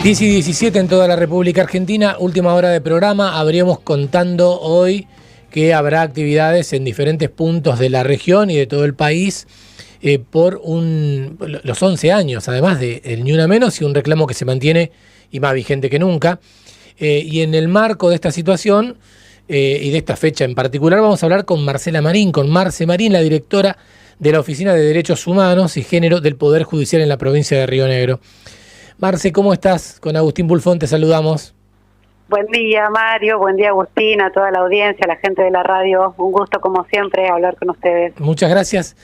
10 y 17 en toda la República Argentina, última hora de programa. Habríamos contando hoy que habrá actividades en diferentes puntos de la región y de todo el país por los 11 años, además del Ni Una Menos, y un reclamo que se mantiene y más vigente que nunca. Y en el marco de esta situación y de esta fecha en particular, vamos a hablar con Marcela Marín, con Marce Marín, la directora de la Oficina de Derechos Humanos y Género del Poder Judicial en la provincia de Río Negro. Marce, ¿cómo estás? Con Agustín Bulfón te saludamos. Buen día, Mario. Buen día, Agustín, a toda la audiencia, a la gente de la radio. Un gusto, como siempre, hablar con ustedes. Muchas gracias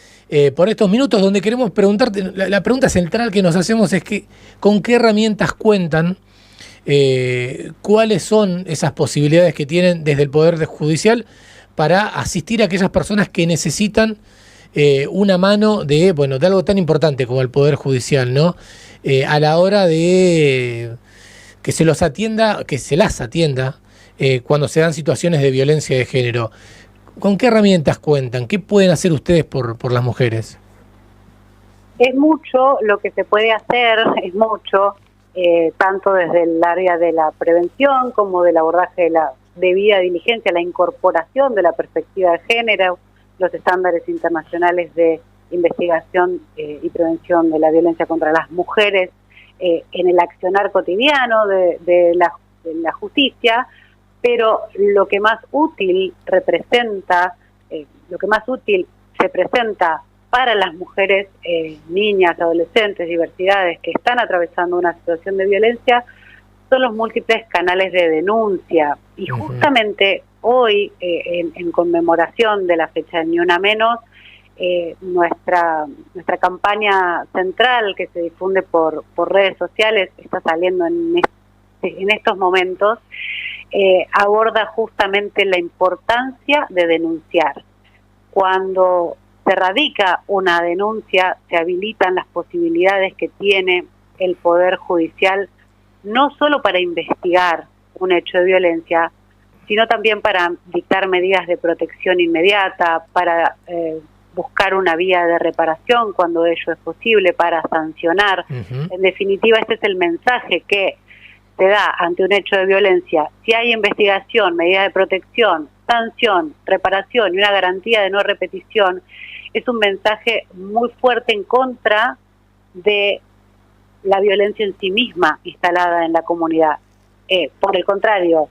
por estos minutos donde queremos preguntarte. La pregunta central que nos hacemos es que ¿con qué herramientas cuentan? ¿Cuáles son esas posibilidades que tienen desde el Poder Judicial para asistir a aquellas personas que necesitan una mano de algo tan importante como el Poder Judicial, ¿no? A la hora de que se las atienda cuando se dan situaciones de violencia de género? ¿Con qué herramientas cuentan? ¿Qué pueden hacer ustedes por las mujeres? Es mucho lo que se puede hacer, es mucho, tanto desde el área de la prevención como del abordaje de la debida diligencia, la incorporación de la perspectiva de género, los estándares internacionales de investigación y prevención de la violencia contra las mujeres en el accionar cotidiano de la justicia, pero lo que más útil representa, lo que más útil se presenta para las mujeres, niñas, adolescentes, diversidades que están atravesando una situación de violencia, son los múltiples canales de denuncia. Y justamente hoy, en conmemoración de la fecha de Ni Una Menos, nuestra campaña central que se difunde por redes sociales, está saliendo en estos momentos, aborda justamente la importancia de denunciar. Cuando se radica una denuncia, se habilitan las posibilidades que tiene el Poder Judicial, no solo para investigar un hecho de violencia, sino también para dictar medidas de protección inmediata, para buscar una vía de reparación cuando ello es posible, para sancionar. En definitiva, este es el mensaje que se da ante un hecho de violencia. Si hay investigación, medidas de protección, sanción, reparación y una garantía de no repetición, es un mensaje muy fuerte en contra de la violencia en sí misma instalada en la comunidad. Por el contrario,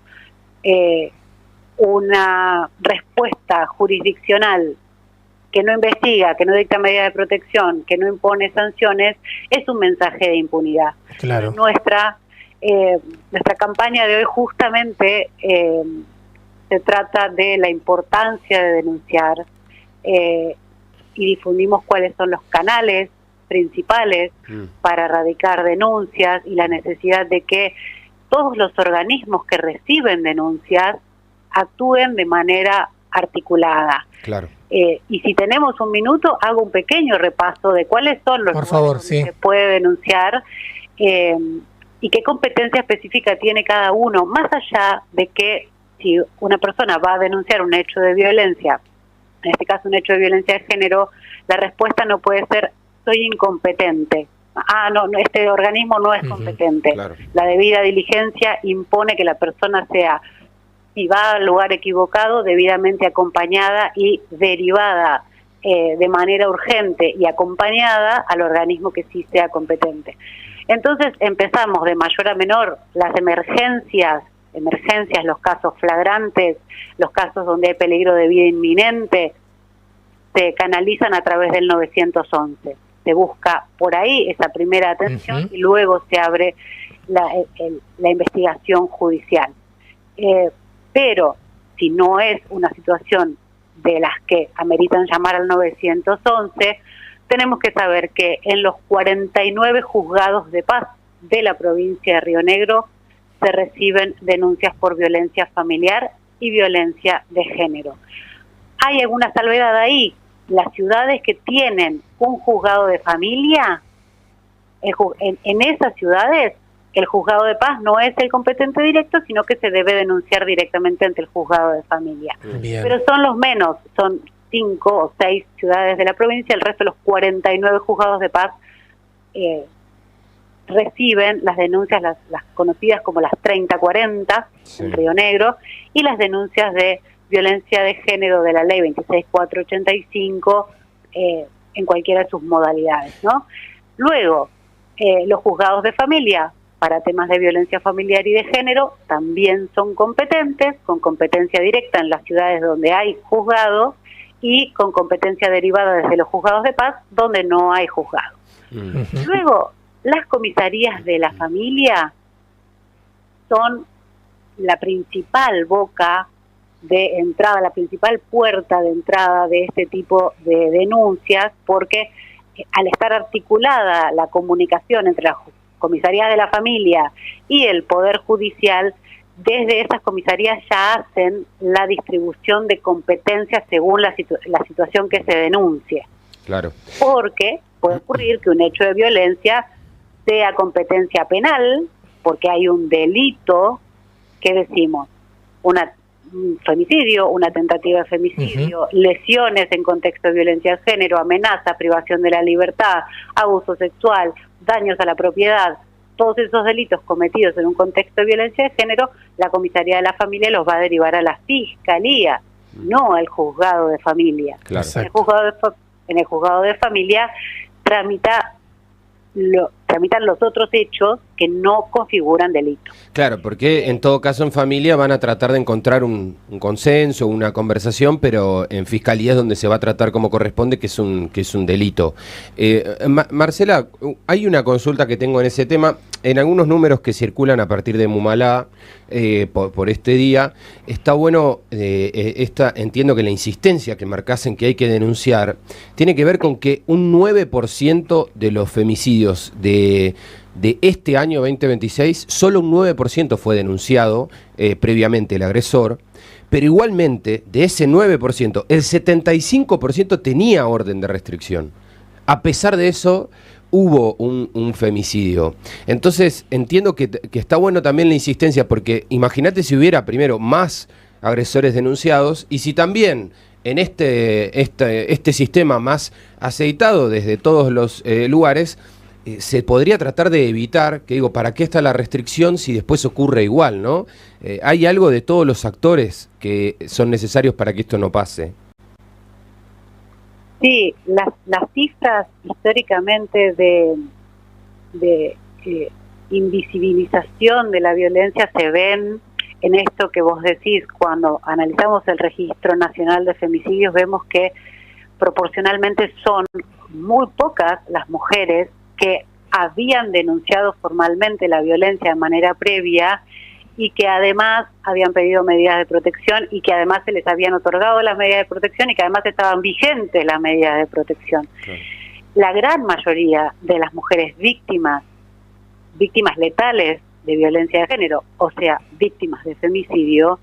una respuesta jurisdiccional que no investiga, que no dicta medidas de protección, que no impone sanciones, es un mensaje de impunidad. Claro. Nuestra campaña de hoy justamente se trata de la importancia de denunciar y difundimos cuáles son los canales principales para erradicar denuncias y la necesidad de que todos los organismos que reciben denuncias actúen de manera articulada. Claro. Y si tenemos un minuto, hago un pequeño repaso de cuáles son los lugares donde se puede denunciar y qué competencia específica tiene cada uno, más allá de que si una persona va a denunciar un hecho de violencia, en este caso un hecho de violencia de género, la respuesta no puede ser soy incompetente. No, este organismo no es competente. Claro. La debida diligencia impone que la persona sea, si va al lugar equivocado, debidamente acompañada y derivada de manera urgente y acompañada al organismo que sí sea competente. Entonces empezamos de mayor a menor las emergencias, los casos flagrantes, los casos donde hay peligro de vida inminente, se canalizan a través del 911. Se busca por ahí esa primera atención y luego se abre la investigación judicial. Pero si no es una situación de las que ameritan llamar al 911, tenemos que saber que en los 49 juzgados de paz de la provincia de Río Negro se reciben denuncias por violencia familiar y violencia de género. ¿Hay alguna salvedad ahí? Las ciudades que tienen un juzgado de familia, en esas ciudades el juzgado de paz no es el competente directo, sino que se debe denunciar directamente ante el juzgado de familia. Bien. Pero son los menos, son 5 o 6 ciudades de la provincia, el resto de los 49 juzgados de paz reciben las denuncias, las conocidas como las 3040 en Río Negro, y las denuncias de violencia de género de la ley 26485 en cualquiera de sus modalidades, ¿no? Luego, los juzgados de familia para temas de violencia familiar y de género también son competentes, con competencia directa en las ciudades donde hay juzgado y con competencia derivada desde los juzgados de paz donde no hay juzgado. Luego, las comisarías de la familia son la principal boca de entrada, la principal puerta de entrada de este tipo de denuncias, porque al estar articulada la comunicación entre las comisarías de la familia y el Poder Judicial, desde esas comisarías ya hacen la distribución de competencias según la situación que se denuncie. Claro. Porque puede ocurrir que un hecho de violencia sea competencia penal, porque hay un delito, ¿qué decimos? Un femicidio, una tentativa de femicidio, lesiones en contexto de violencia de género, amenaza, privación de la libertad, abuso sexual, daños a la propiedad. Todos esos delitos cometidos en un contexto de violencia de género, la comisaría de la familia los va a derivar a la fiscalía, no al juzgado de familia. Claro. En el juzgado de familia tramitan los otros hechos que no configuran delito. Claro, porque en todo caso en familia van a tratar de encontrar un consenso, una conversación, pero en fiscalía es donde se va a tratar como corresponde, que es un delito. Marcela, hay una consulta que tengo en ese tema. En algunos números que circulan a partir de Mumalá por este día, está bueno, entiendo que la insistencia que marcás en que hay que denunciar tiene que ver con que un 9% de los femicidios de este año 2026, solo un 9% fue denunciado previamente el agresor, pero igualmente de ese 9%, el 75% tenía orden de restricción. A pesar de eso, hubo un femicidio. Entonces, entiendo que está bueno también la insistencia, porque imagínate si hubiera primero más agresores denunciados, y si también en este sistema más aceitado desde todos los lugares, se podría tratar de evitar, que digo, ¿para qué está la restricción si después ocurre igual, no? ¿Hay algo de todos los actores que son necesarios para que esto no pase? Sí, las cifras históricamente de invisibilización de la violencia se ven en esto que vos decís. Cuando analizamos el Registro Nacional de Femicidios, vemos que proporcionalmente son muy pocas las mujeres que habían denunciado formalmente la violencia de manera previa y que además habían pedido medidas de protección y que además se les habían otorgado las medidas de protección y que además estaban vigentes las medidas de protección. Claro. La gran mayoría de las mujeres víctimas letales de violencia de género, o sea, víctimas de femicidio,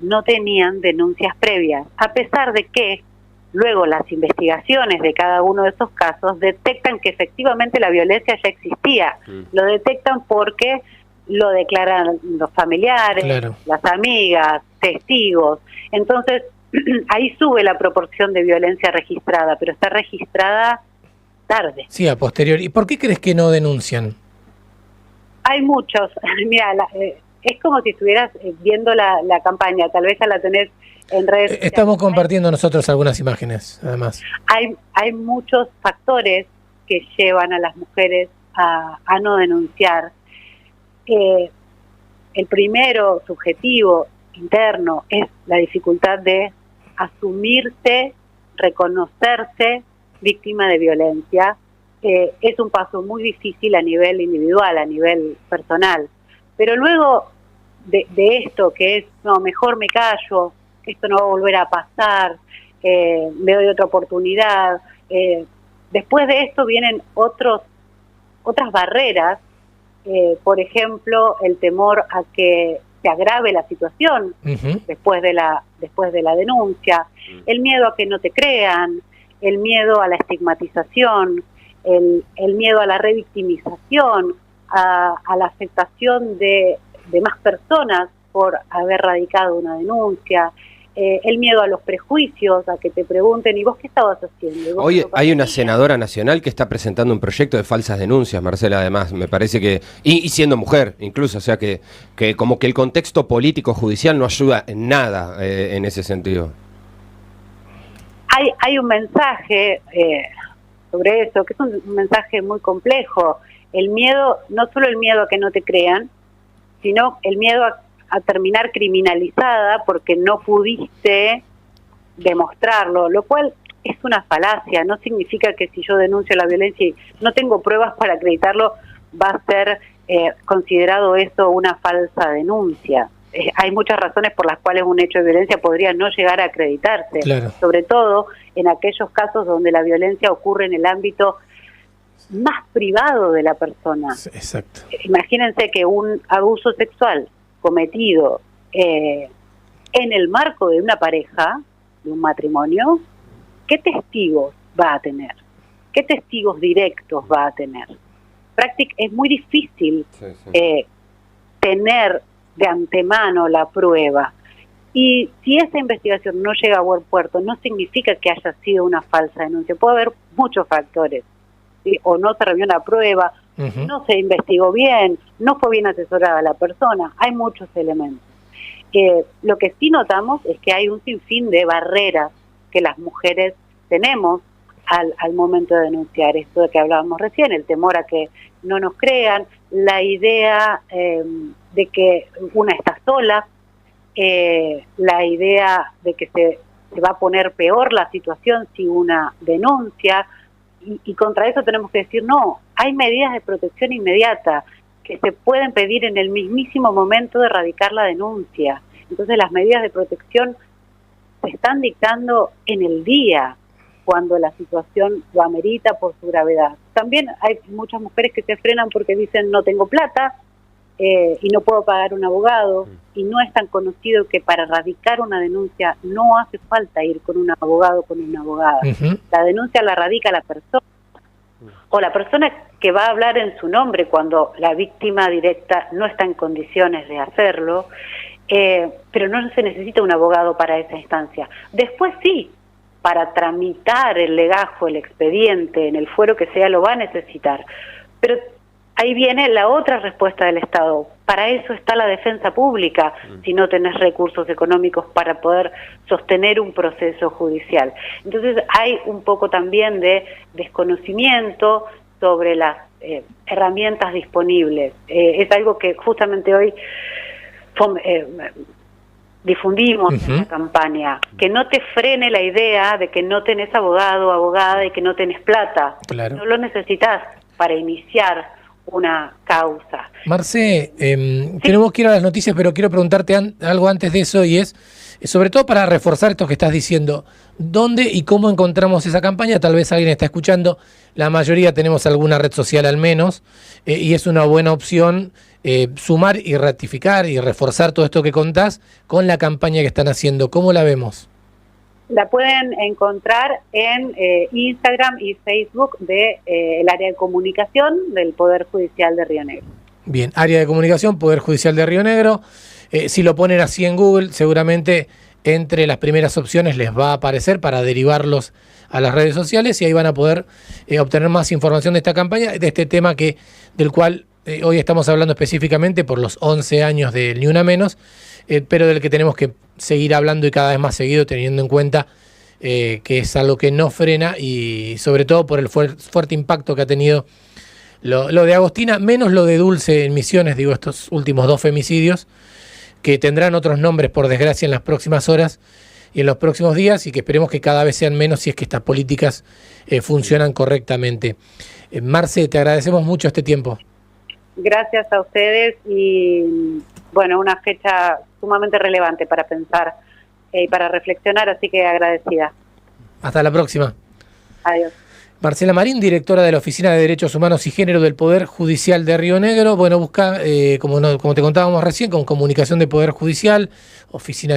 no tenían denuncias previas, a pesar de que luego las investigaciones de cada uno de esos casos detectan que efectivamente la violencia ya existía. Lo detectan porque lo declaran los familiares, claro, las amigas, testigos. Entonces, ahí sube la proporción de violencia registrada, pero está registrada tarde. Sí, a posteriori. ¿Y por qué crees que no denuncian? Hay muchos. Mira, es como si estuvieras viendo la campaña, tal vez ya la tenés en redes sociales. Estamos compartiendo nosotros algunas imágenes, además. Hay muchos factores que llevan a las mujeres a no denunciar. El primero, subjetivo, interno, es la dificultad de asumirse, reconocerse víctima de violencia. Es un paso muy difícil a nivel individual, a nivel personal. Pero luego de esto, que es, no, mejor me callo, esto no va a volver a pasar, me doy otra oportunidad. Después de esto vienen otras barreras, por ejemplo, el temor a que se agrave la situación después de la denuncia, el miedo a que no te crean, el miedo a la estigmatización, el miedo a la revictimización, a la aceptación de más personas por haber radicado una denuncia, el miedo a los prejuicios, a que te pregunten, ¿y vos qué estabas haciendo? Hoy hay una senadora nacional que está presentando un proyecto de falsas denuncias, Marcela, además, me parece que, y siendo mujer incluso, o sea que como que el contexto político judicial no ayuda en nada en ese sentido. Hay un mensaje sobre eso, que es un mensaje muy complejo. El miedo, no solo el miedo a que no te crean, sino el miedo a terminar criminalizada porque no pudiste demostrarlo, lo cual es una falacia. No significa que si yo denuncio la violencia y no tengo pruebas para acreditarlo, va a ser considerado eso una falsa denuncia. Hay muchas razones por las cuales un hecho de violencia podría no llegar a acreditarse, claro, sobre todo en aquellos casos donde la violencia ocurre en el ámbito más privado de la persona. Exacto. Imagínense que un abuso sexual cometido en el marco de una pareja, de un matrimonio, ¿qué testigos va a tener? ¿Qué testigos directos va a tener? Es muy difícil tener de antemano la prueba. Y si esa investigación no llega a buen puerto, no significa que haya sido una falsa denuncia. Puede haber muchos factores, ¿sí? O no se revió la prueba, no se investigó bien, no fue bien asesorada la persona, hay muchos elementos. Lo que sí notamos es que hay un sinfín de barreras que las mujeres tenemos al momento de denunciar, esto de que hablábamos recién, el temor a que no nos crean, la idea de que una está sola, la idea de que se va a poner peor la situación si una denuncia, y contra eso tenemos que decir, no, hay medidas de protección inmediata que se pueden pedir en el mismísimo momento de radicar la denuncia. Entonces las medidas de protección se están dictando en el día, cuando la situación lo amerita por su gravedad. También hay muchas mujeres que se frenan porque dicen no tengo plata y no puedo pagar un abogado, y no es tan conocido que para radicar una denuncia no hace falta ir con un abogado o con una abogada. La denuncia la radica la persona, o la persona que va a hablar en su nombre cuando la víctima directa no está en condiciones de hacerlo, pero no se necesita un abogado para esa instancia. Después sí, para tramitar el legajo, el expediente, en el fuero que sea, lo va a necesitar. Pero ahí viene la otra respuesta del Estado. Para eso está la defensa pública, si no tenés recursos económicos para poder sostener un proceso judicial. Entonces hay un poco también de desconocimiento sobre las herramientas disponibles. Es algo que justamente hoy difundimos en la campaña, que no te frene la idea de que no tenés abogado o abogada y que no tenés plata. Claro. No lo necesitas para iniciar una causa. Marce, tenemos que ir a las noticias, pero quiero preguntarte algo antes de eso, y es, sobre todo para reforzar esto que estás diciendo, ¿dónde y cómo encontramos esa campaña? Tal vez alguien está escuchando, la mayoría tenemos alguna red social al menos, y es una buena opción sumar y ratificar y reforzar todo esto que contás con la campaña que están haciendo. ¿Cómo la vemos? La pueden encontrar en Instagram y Facebook del área de comunicación del Poder Judicial de Río Negro. Bien, área de comunicación, Poder Judicial de Río Negro. Si lo ponen así en Google, seguramente entre las primeras opciones les va a aparecer para derivarlos a las redes sociales, y ahí van a poder obtener más información de esta campaña, de este tema del cual hoy estamos hablando específicamente por los 11 años del Ni Una Menos, pero del que tenemos que seguir hablando y cada vez más seguido, teniendo en cuenta que es algo que no frena, y sobre todo por el fuerte impacto que ha tenido lo de Agostina, menos lo de Dulce en Misiones, digo, estos últimos 2 femicidios, que tendrán otros nombres por desgracia en las próximas horas y en los próximos días, y que esperemos que cada vez sean menos si es que estas políticas funcionan correctamente. Marce, te agradecemos mucho este tiempo. Gracias a ustedes, y bueno, una fecha sumamente relevante para pensar y para reflexionar, así que agradecida. Hasta la próxima. Adiós. Marcela Marín, directora de la Oficina de Derechos Humanos y Género del Poder Judicial de Río Negro. Bueno, busca, como te contábamos recién, con comunicación de Poder Judicial, oficina